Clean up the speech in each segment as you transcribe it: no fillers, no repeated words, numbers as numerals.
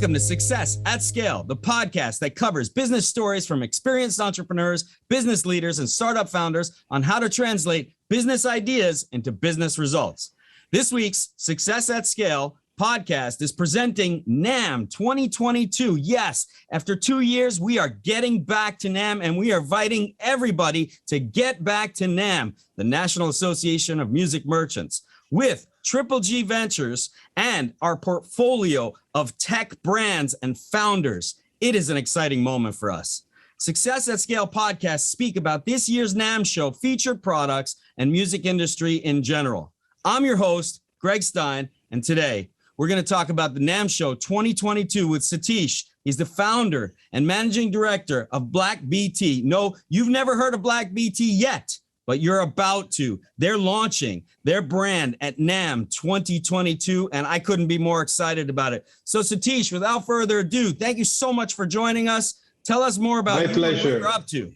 Welcome to Success at Scale, the podcast that covers business stories from experienced entrepreneurs, business leaders, and startup founders on how to translate business ideas into business results. This week's Success at Scale podcast is presenting NAMM 2022. Yes, after 2 years, we are getting back to NAMM, and we are inviting everybody to get back to NAMM, the National Association of Music Merchants, with Triple G Ventures and our portfolio of tech brands and founders. It is an exciting moment for us. Success at Scale podcasts speak about this year's NAMM Show, featured products, and music industry in general. I'm your host, Gregg Stein, and today we're going to talk about the NAMM Show 2022 with Satish. He's the founder and managing director of Black BT. No, you've never heard of Black BT yet, but you're about to. They're launching their brand at NAMM 2022, and I couldn't be more excited about it. So Satish, without further ado, thank you so much for joining us. Tell us more about what you're up to.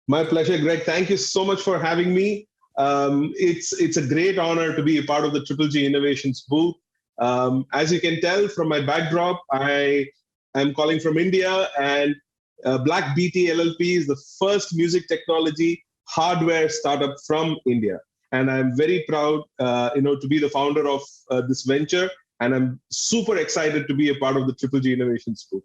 My pleasure, Greg. Thank you so much for having me. It's a great honor to be a part of the Triple G Innovations booth. As you can tell from my backdrop, I am calling from India, and Black BT LLP is the first music technology hardware startup from India. And I'm very proud, to be the founder of this venture. And I'm super excited to be a part of the Triple G Innovations booth.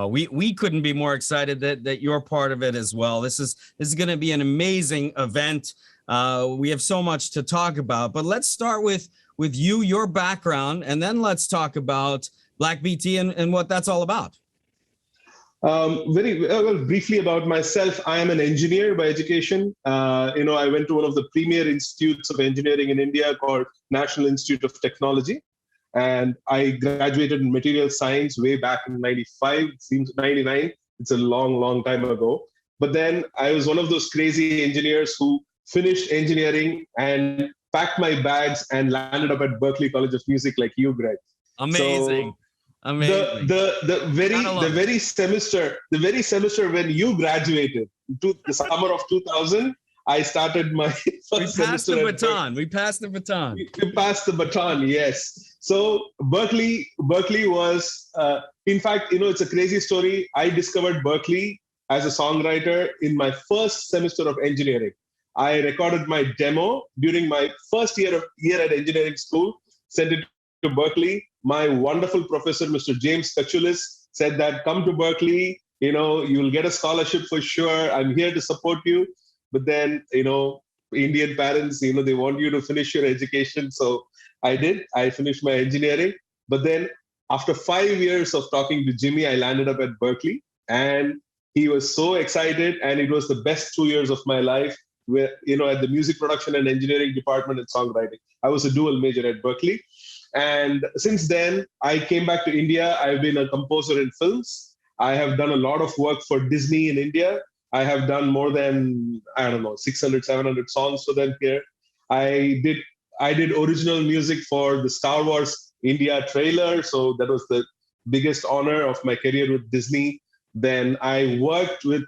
We couldn't be more excited that you're part of it as well. This is going to be an amazing event. We have so much to talk about, but let's start with you, your background, and then let's talk about Black BT and what that's all about. Very well, briefly about myself. I am an engineer by education. I went to one of the premier institutes of engineering in India called National Institute of Technology. And I graduated in material science way back in 95, seems 99. It's a long, long time ago. But then I was one of those crazy engineers who finished engineering and packed my bags and landed up at Berklee College of Music like you, Greg. Amazing. So, amazing. The very semester when you graduated, the summer of 2000, I started my first semester. We passed the baton. We passed the baton, yes. So Berklee was, in fact, it's a crazy story. I discovered Berklee as a songwriter in my first semester of engineering. I recorded my demo during my first year at engineering school, sent it to Berklee. My wonderful professor, Mr. James Kachulis, said that come to Berklee, you'll get a scholarship for sure. I'm here to support you. But then, Indian parents, they want you to finish your education. So I did. I finished my engineering. But then after 5 years of talking to Jimmy, I landed up at Berklee. And he was so excited. And it was the best 2 years of my life, where, at the music production and engineering department and songwriting. I was a dual major at Berklee. And since then, I came back to India. I've been a composer in films. I have done a lot of work for Disney in India. I have done more than, 600, 700 songs for them here. I did original music for the Star Wars India trailer. So that was the biggest honor of my career with Disney. Then I worked with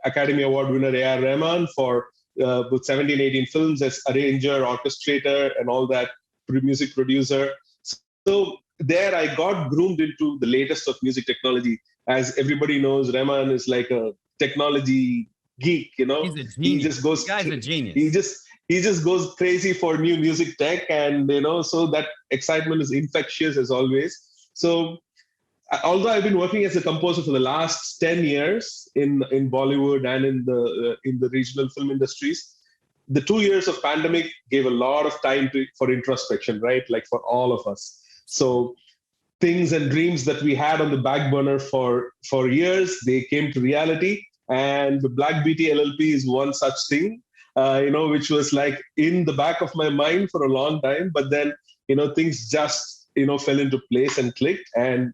Academy Award winner A.R. Rahman for with 17, 18 films as arranger, orchestrator, and all that, music producer. So there I got groomed into the latest of music technology. As everybody knows, Rahman is like a technology geek, He's a genius. He just goes, this guy's a genius. He just goes crazy for new music tech, and so that excitement is infectious as always. So although I've been working as a composer for the last 10 years in Bollywood and in the regional film industries, the 2 years of pandemic gave a lot of time for introspection, right? Like for all of us. So things and dreams that we had on the back burner for years, they came to reality. And the Black BT LLP is one such thing, which was like in the back of my mind for a long time. But then, things just, fell into place and clicked. And,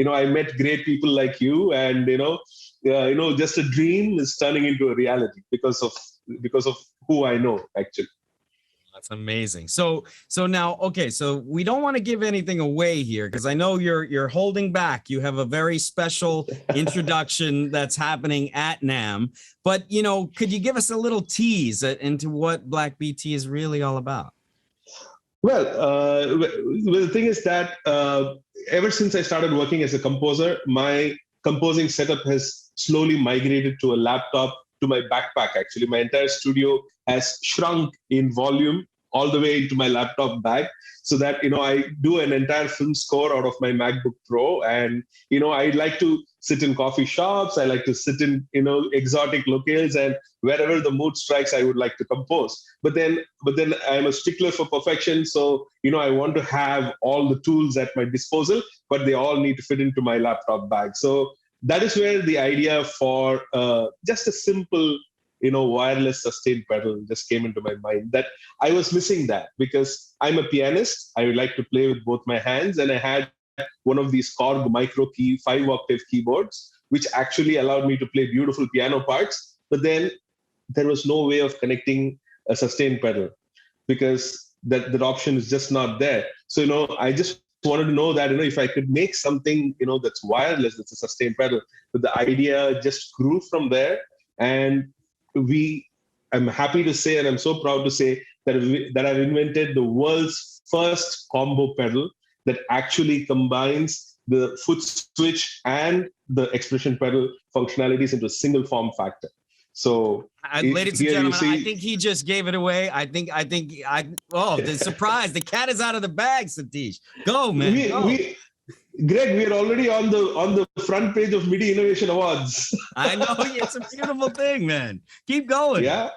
I met great people like you, and, just a dream is turning into a reality because of who I know, actually. That's amazing. So now, okay, so we don't want to give anything away here, because I know you're holding back. You have a very special introduction that's happening at NAMM, but could you give us a little tease into what Black BT is really all about? Well, the thing is that ever since I started working as a composer, my composing setup has slowly migrated to a laptop, to my backpack. Actually, my entire studio has shrunk in volume all the way into my laptop bag, so that I do an entire film score out of my MacBook Pro, and I like to sit in coffee shops. I like to sit in exotic locales, and wherever the mood strikes, I would like to compose. But then I'm a stickler for perfection. So, I want to have all the tools at my disposal, but they all need to fit into my laptop bag. So that is where the idea for just a simple, wireless sustained pedal just came into my mind. That I was missing that, because I'm a pianist. I would like to play with both my hands. And I had one of these Korg micro key 5-octave keyboards, which actually allowed me to play beautiful piano parts. But then there was no way of connecting a sustained pedal, because that option is just not there. So, I just wanted to know that, if I could make something, that's wireless, that's a sustained pedal. But the idea just grew from there. And I'm happy to say, and I'm so proud to say that I've invented the world's first combo pedal that actually combines the foot switch and the expression pedal functionalities into a single form factor. So, ladies and gentlemen, I think he just gave it away. The surprise! The cat is out of the bag, Satish. Go, man. Go. Greg, we are already on the front page of MIDI Innovation Awards. I know, it's a beautiful thing, man. Keep going. Yeah.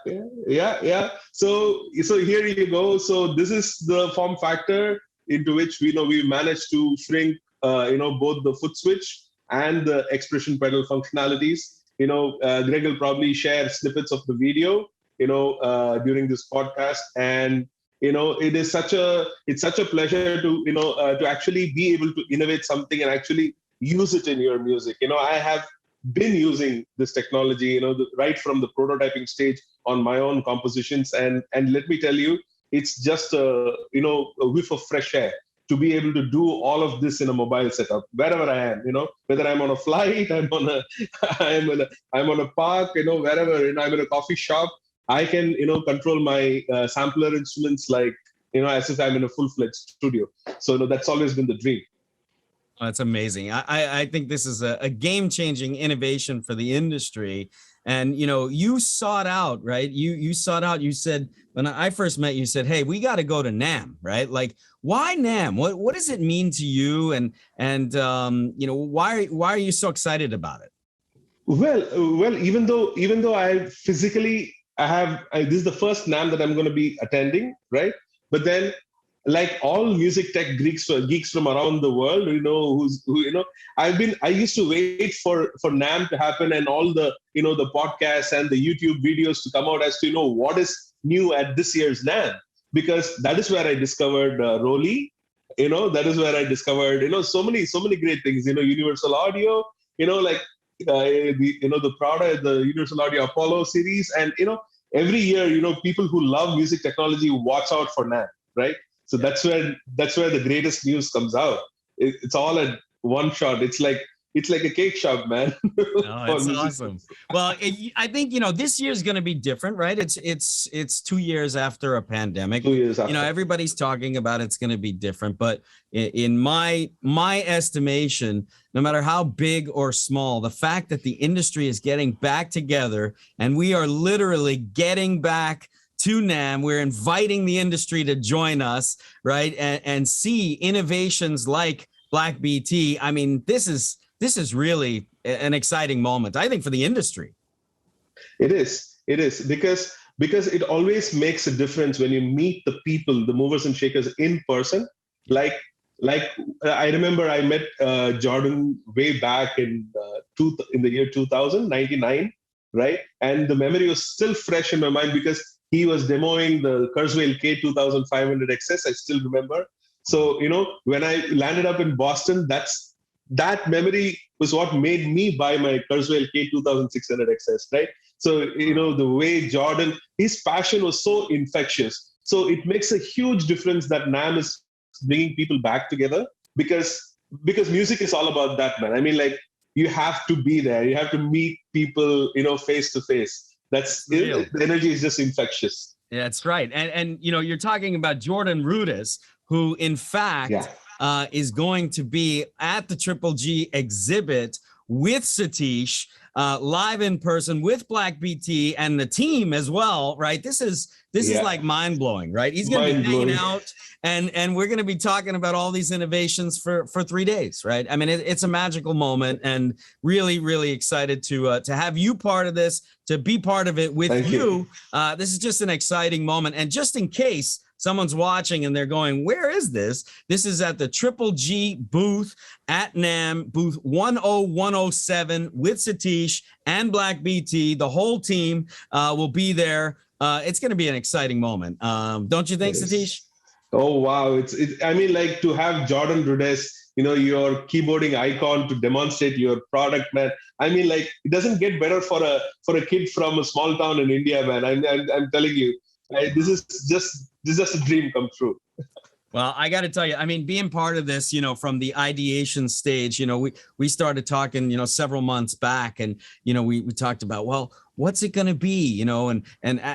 So here you go. So this is the form factor into which we managed to shrink both the foot switch and the expression pedal functionalities. Greg will probably share snippets of the video during this podcast, and it's such a pleasure to actually be able to innovate something and actually use it in your music. I have been using this technology, right from the prototyping stage on my own compositions, and let me tell you, it's just a whiff of fresh air to be able to do all of this in a mobile setup wherever I am. Whether I'm on a flight, I'm on a park, wherever, I'm in a coffee shop. I can, control my sampler instruments like, as if I'm in a full-fledged studio. So, that's always been the dream. Oh, that's amazing. I think this is a game-changing innovation for the industry. And, you sought out, right? You sought out, you said, when I first met you, said, hey, we got to go to NAMM, right? Like, why NAMM? What does it mean to you? And why are you so excited about it? Well, even though I physically, this is the first NAMM that I'm going to be attending, right? But then, like all music tech geeks from around the world, I used to wait for NAMM to happen and all the the podcasts and the YouTube videos to come out as to what is new at this year's NAMM, because that is where I discovered Rolly. That is where I discovered so many great things. Universal Audio. The Prada, the Universal Audio Apollo series, and every year, people who love music technology watch out for NAMM, right? So that's where the greatest news comes out. It's all at one shot. It's like a cake shop, man. Oh, it's awesome. Well, I think this year's going to be different, right? It's 2 years after a pandemic. 2 years after. Everybody's talking about it's going to be different, but in my estimation, no matter how big or small, the fact that the industry is getting back together and we are literally getting back to NAMM, we're inviting the industry to join us, right? And see innovations like Black BT. I mean, this is really an exciting moment, I think, for the industry. It is because it always makes a difference when you meet the people, the movers and shakers in person. Like I remember I met Jordan way back in the year 2099, right? And the memory was still fresh in my mind because he was demoing the Kurzweil K2500 XS. I still remember. So, when I landed up in Boston, that memory was what made me buy my Kurzweil K2600 XS, right? So, the way Jordan, his passion was so infectious. So it makes a huge difference that NAMM is bringing people back together, because music is all about that, man. I mean, like, you have to be there. You have to meet people, face to face. The energy is just infectious. That's right. And you know, you're talking about Jordan Rudess, who in fact is going to be at the Triple G exhibit with Satish, live in person with Black BT and the team as well, right? This is like mind blowing, right? He's going to be hanging out, and we're going to be talking about all these innovations for 3 days, right? I mean, it's a magical moment, and really, really excited to have you part of this, to be part of it with you. This is just an exciting moment, and just in case someone's watching and they're going, where is this? This is at the Triple G booth at NAMM, booth 10107 with Satish and Black BT. The whole team will be there. It's going to be an exciting moment. Don't you think, Satish? Oh, wow. I mean, like, to have Jordan Rudess, you know, your keyboarding icon, to demonstrate your product, man. I mean, like, it doesn't get better for a kid from a small town in India, man. I'm telling you, this is just a dream come true. Well, I got to tell you, I mean, being part of this, you know, from the ideation stage, you know, we started talking, you know, several months back, and, you know, we talked about, well, what's it going to be, you know, and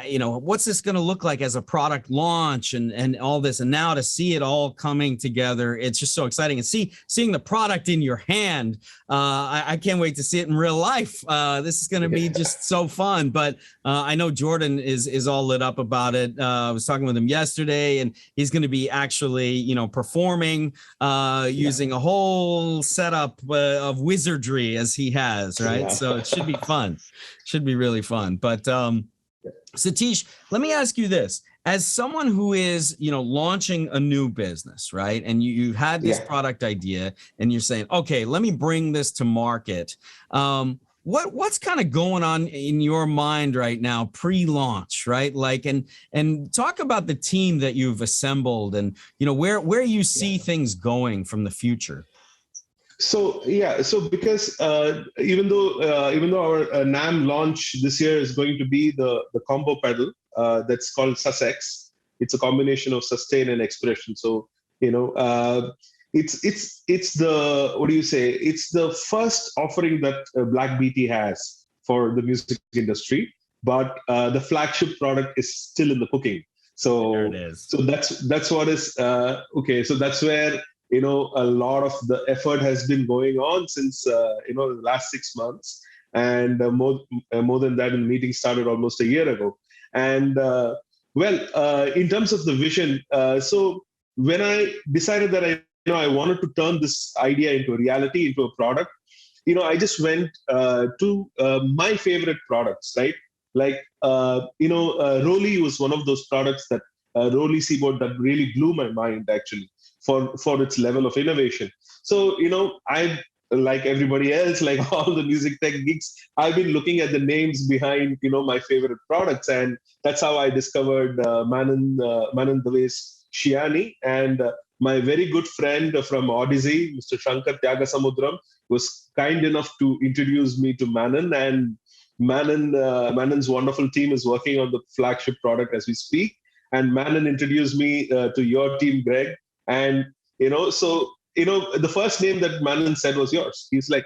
you know, what's this going to look like as a product launch and all this. And now to see it all coming together, it's just so exciting. And seeing the product in your hand, I can't wait to see it in real life. This is going to be just so fun. But I know Jordan is all lit up about it. I was talking with him yesterday, and he's going to be actually, you know, performing using a whole setup of wizardry as he has, right? So it should be fun. Should be really fun. But Satish, let me ask you this. As someone who is, you know, launching a new business, right? And you had this product idea, and you're saying, okay, let me bring this to market. What's kind of going on in your mind right now, pre-launch, right? Like, and talk about the team that you've assembled, and, you know, where you see things going from the future. So because even though our NAMM launch this year is going to be the combo pedal that's called Sussex, it's a combination of sustain and expression. So, you know, it's the, what do you say? It's the first offering that Black BT has for the music industry, but the flagship product is still in the cooking. So there it is. So that's what is okay. So that's where, you know, a lot of the effort has been going on since, you know, the last 6 months, and more than that, the meeting started almost a year ago. And in terms of the vision, so when I decided that I wanted to turn this idea into a reality, into a product, you know, I just went to my favorite products, right? Like, you know, Roly was one of those products that Roly keyboard that really blew my mind, actually, for its level of innovation. So, you know, I, like everybody else, like all the music tech geeks, I've been looking at the names behind, you know, my favorite products. And that's how I discovered Manan Daves Shiani. And my very good friend from Odyssey, Mr. Shankar Tyagasamudram, was kind enough to introduce me to Manan. And Manan's wonderful team is working on the flagship product as we speak. And Manan introduced me to your team, Gregg. And, you know, so, you know, the first name that Manan said was yours. He's like,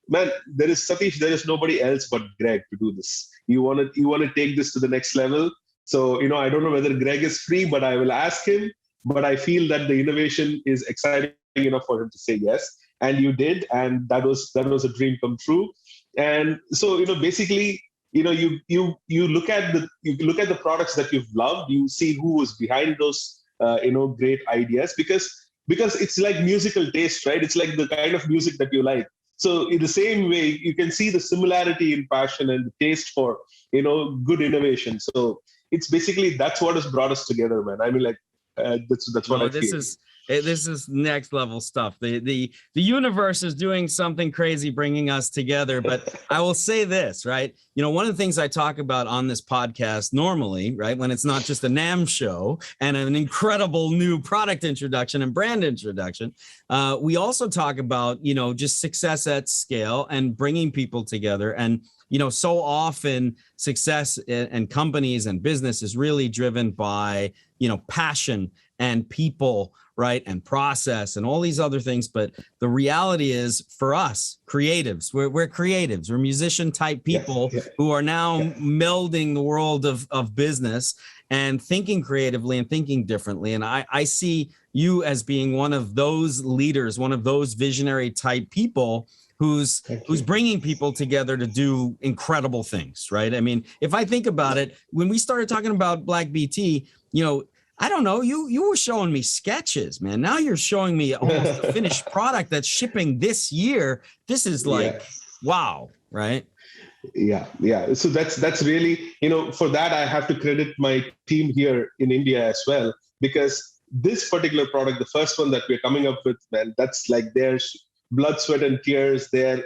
man, there is Satish, there is nobody else but Gregg to do this. You want to take this to the next level. So, you know, I don't know whether Gregg is free, but I will ask him. But I feel that the innovation is exciting enough for him to say yes. And you did. And that was a dream come true. And so, you know, basically, you know, you look at the products that you've loved, you see who was behind those you know, great ideas, because it's like musical taste, right? It's like the kind of music that you like. So in the same way, you can see the similarity in passion and the taste for, you know, good innovation. So it's basically, that's what has brought us together, man. I mean, like, that's what I feel. This is next level stuff. The universe is doing something crazy, bringing us together. But I will say this, right? You know, one of the things I talk about on this podcast normally, right, when it's not just a NAMM show and an incredible new product introduction and brand introduction, we also talk about, you know, just success at scale and bringing people together. And so often success and companies and business is really driven by, passion and people, right? And process and all these other things. But the reality is, for us creatives, we're creatives, we're musician type people who are now melding the world of business and thinking creatively and thinking differently. And I see you as being one of those leaders, one of those visionary type people who's bringing people together to do incredible things, right? I mean, if I think about it, when we started talking about Black BT, I don't know, you were showing me sketches, man. Now you're showing me almost a finished product that's shipping this year. This is like, wow, right? Yeah. So that's really, for that, I have to credit my team here in India as well, because this particular product, the first one that we're coming up with, man, that's like their blood, sweat, and tears, their,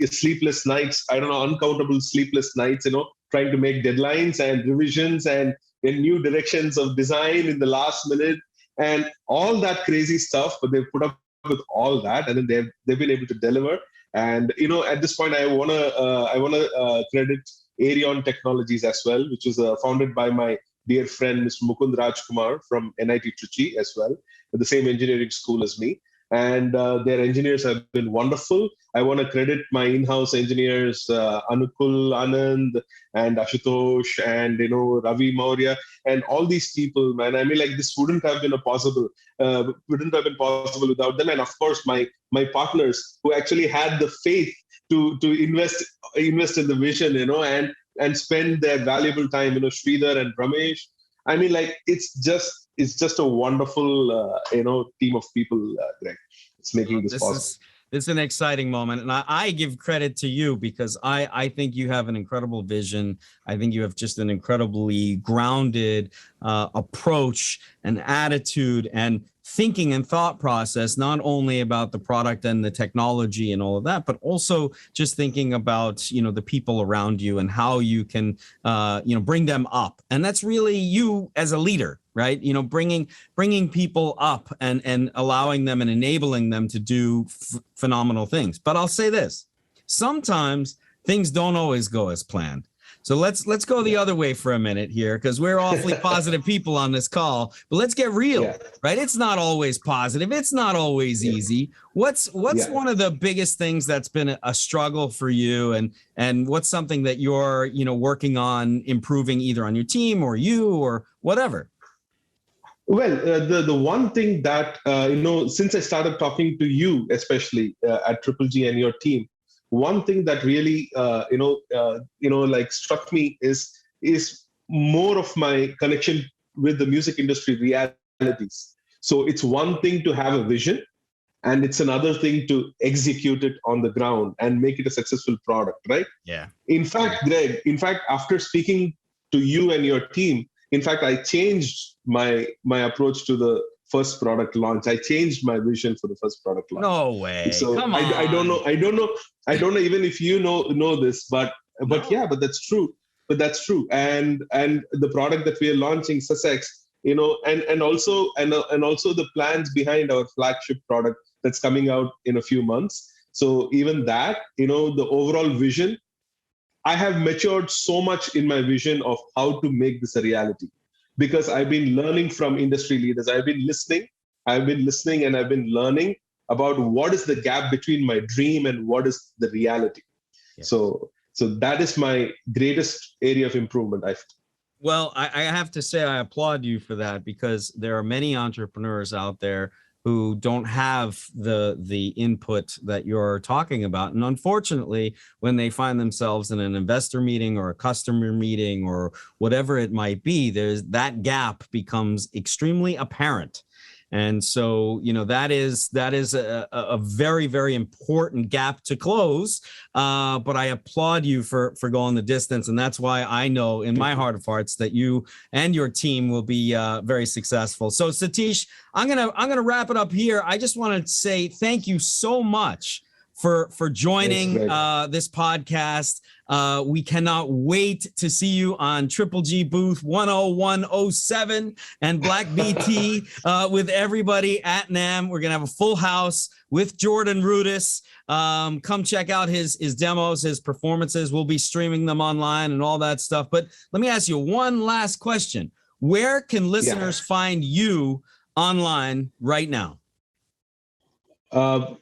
sleepless nights, I don't know, uncountable sleepless nights, trying to make deadlines and revisions and new directions of design in the last minute and all that crazy stuff. But they've put up with all that, and then they've been able to deliver. And at this point, I wanna credit Arion Technologies as well, which is founded by my dear friend Mr. Mukund Rajkumar from NIT Trichy as well, at the same engineering school as me. And their engineers have been wonderful. I want to credit my in-house engineers, Anukul, Anand, and Ashutosh, and Ravi Maurya, and all these people, man. I mean, like, this wouldn't have been possible without them. And of course, my partners who actually had the faith to invest in the vision, and spend their valuable time, Sridhar and Ramesh. I mean, like, it's just a wonderful, team of people, Greg. It's making this possible. It's an exciting moment. And I give credit to you because I think you have an incredible vision. I think you have just an incredibly grounded approach and attitude and thinking and thought process, not only about the product and the technology and all of that, but also just thinking about, the people around you and how you can, bring them up. And that's really you as a leader, right? Bringing people up and allowing them and enabling them to do phenomenal things. But I'll say this, sometimes things don't always go as planned. So let's go the other way for a minute here, because we're awfully positive people on this call. But let's get real, right? It's not always positive. It's not always easy. What's one of the biggest things that's been a struggle for you, and what's something that you're working on improving either on your team or you or whatever? Well, the one thing that since I started talking to you, especially at Triple G and your team, one thing that really struck me is more of my connection with the music industry realities. So it's one thing to have a vision, and it's another thing to execute it on the ground and make it a successful product, right? Yeah. In fact, Greg, after speaking to you and your team, I changed my approach to the first product launch. I changed my vision for the first product launch. No way. So Come on. I don't know even if you know this, but that's true. And the product that we are launching, Sussex, and also the plans behind our flagship product that's coming out in a few months. So even that, the overall vision, I have matured so much in my vision of how to make this a reality, because I've been learning from industry leaders. I've been listening and I've been learning about what is the gap between my dream and what is the reality. Yeah. So that is my greatest area of improvement, I feel. Well, I have to say I applaud you for that, because there are many entrepreneurs out there who don't have the input that you're talking about. And unfortunately, when they find themselves in an investor meeting or a customer meeting or whatever it might be, that gap becomes extremely apparent. And so, that is a very, very important gap to close. But I applaud you for going the distance. And that's why I know in my heart of hearts that you and your team will be very successful. So Satish, I'm gonna wrap it up here. I just want to say thank you so much for joining this podcast. We cannot wait to see you on Triple G booth 10107 and Black BT with everybody at NAMM. We're going to have a full house with Jordan Rudess. Come check out his demos, his performances. We'll be streaming them online and all that stuff. But let me ask you one last question. Where can listeners find you online right now?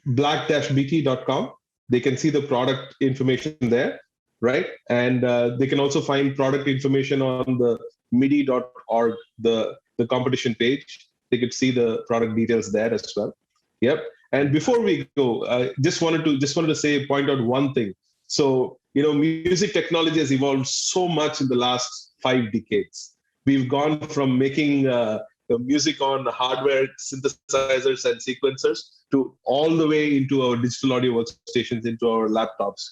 black-bt.com. They can see the product information there, right? And they can also find product information on the MIDI.org, the competition page. They could see the product details there as well. Yep. And before we go, just wanted to point out one thing. So, music technology has evolved so much in the last 5 decades. We've gone from making the music on hardware synthesizers and sequencers to all the way into our digital audio workstations, into our laptops.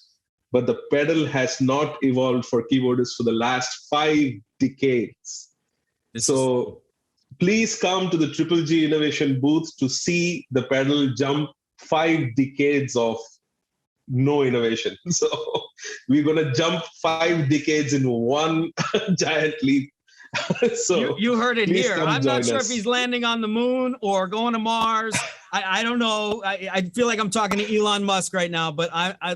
But the pedal has not evolved for keyboardists for the last 5 decades. Please come to the Triple G Innovation booth to see the pedal jump 5 decades of no innovation. So we're going to jump 5 decades in one giant leap. So you heard it here. I'm not sure if he's landing on the moon or going to Mars. I don't know. I feel like I'm talking to Elon Musk right now, but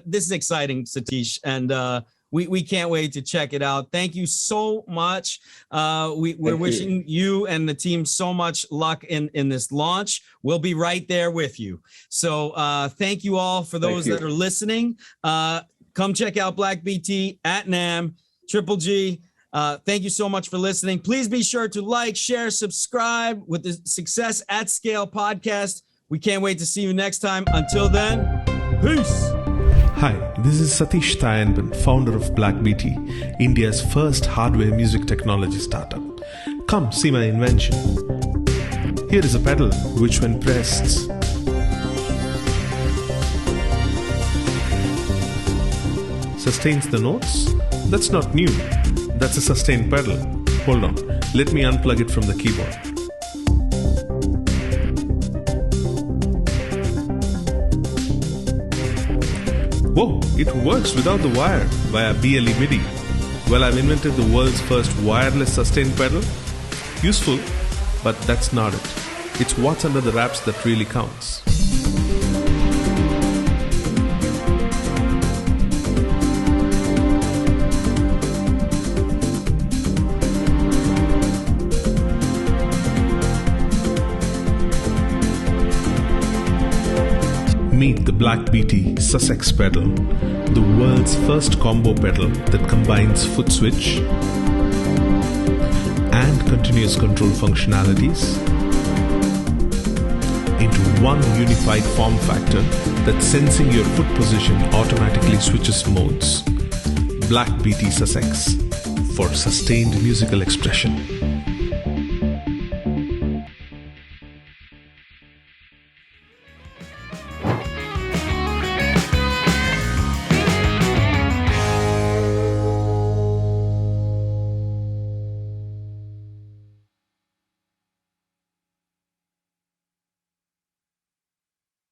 this is exciting, Satish, and we can't wait to check it out. Thank you so much. We're wishing you and the team so much luck in this launch. We'll be right there with you. So thank you all for those that are listening. Come check out Black BT at NAMM, Triple G. Thank you so much for listening. Please be sure to like, share, subscribe with the Success at Scale podcast. We can't wait to see you next time. Until then, peace. Hi, this is Satish Stein, founder of Black BT, India's first hardware music technology startup. Come see my invention. Here is a pedal which, when pressed, sustains the notes. That's not new. That's a sustained pedal. Hold on, let me unplug it from the keyboard. Whoa, it works without the wire via BLE MIDI. Well, I've invented the world's first wireless sustained pedal. Useful, but that's not it. It's what's under the wraps that really counts. Meet the Black BT Sussex pedal, the world's first combo pedal that combines foot switch and continuous control functionalities into one unified form factor that, sensing your foot position, automatically switches modes. Black BT Sussex for sustained musical expression.